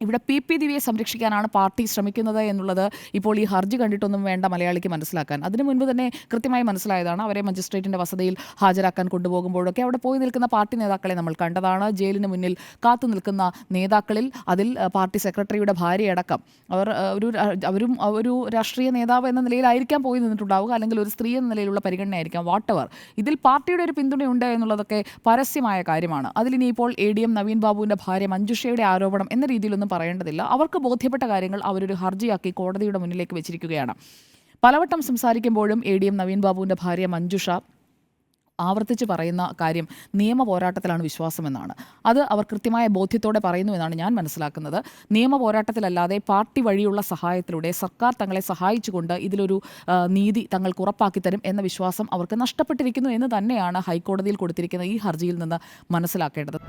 ഇവിടെ പി ദിവ്യയെ സംരക്ഷിക്കാനാണ് പാർട്ടി ശ്രമിക്കുന്നത് എന്നുള്ളത് ഇപ്പോൾ ഈ ഹർജി കണ്ടിട്ടൊന്നും വേണ്ട മലയാളിക്ക് മനസ്സിലാക്കാൻ. അതിനു മുൻപ് തന്നെ കൃത്യമായി മനസ്സിലായതാണ്. അവരെ മജിസ്ട്രേറ്റിൻ്റെ വസതിയിൽ ഹാജരാക്കാൻ കൊണ്ടുപോകുമ്പോഴൊക്കെ അവിടെ പോയി നിൽക്കുന്ന പാർട്ടി നേതാക്കളെ നമ്മൾ കണ്ടതാണ്. ജയിലിന് മുന്നിൽ കാത്തു നിൽക്കുന്ന നേതാക്കളിൽ അതിൽ പാർട്ടി സെക്രട്ടറിയുടെ ഭാര്യയടക്കം അവരും ഒരു രാഷ്ട്രീയ നേതാവ് എന്ന നിലയിലായിരിക്കാം പോയി നിന്നിട്ടുണ്ടാവുക, അല്ലെങ്കിൽ ഒരു സ്ത്രീ എന്ന നിലയിലുള്ള പരിഗണനയായിരിക്കാം, വാട്ടെവർ. ഇതിൽ പാർട്ടിയുടെ ഒരു പിന്തുണയുണ്ട് എന്നുള്ളതൊക്കെ പരസ്യമായ കാര്യമാണ്. അതിലിനിയിപ്പോൾ ADM നവീൻ ബാബുവിൻ്റെ ഭാര്യ മഞ്ജുഷയുടെ ആരോപണം എന്ന രീതിയിലൊന്നും പറയേണ്ടതില്ല. അവർക്ക് ബോധ്യപ്പെട്ട കാര്യങ്ങൾ അവരൊരു ഹർജിയാക്കി കോടതിയുടെ മുന്നിലേക്ക് വെച്ചിരിക്കുകയാണ്. പലവട്ടം സംസാരിക്കുമ്പോഴും ADM നവീൻ ബാബുവിൻ്റെ ഭാര്യ മഞ്ജുഷ ആവർത്തിച്ച് പറയുന്ന കാര്യം നിയമ പോരാട്ടത്തിലാണ് വിശ്വാസമെന്നാണ്. അത് അവർ കൃത്യമായ ബോധ്യത്തോടെ പറയുന്നു എന്നാണ് ഞാൻ മനസ്സിലാക്കുന്നത്. നിയമ പോരാട്ടത്തിലല്ലാതെ പാർട്ടി വഴിയുള്ള സഹായത്തിലൂടെ സർക്കാർ തങ്ങളെ സഹായിച്ചുകൊണ്ട് ഇതിലൊരു നീതി തങ്ങൾക്ക് ഉറപ്പാക്കി തരും എന്ന വിശ്വാസം അവർക്ക് നഷ്ടപ്പെട്ടിരിക്കുന്നു എന്ന് തന്നെയാണ് ഹൈക്കോടതിയിൽ കൊടുത്തിരിക്കുന്ന ഈ ഹർജിയിൽ നിന്ന് മനസ്സിലാക്കേണ്ടത്.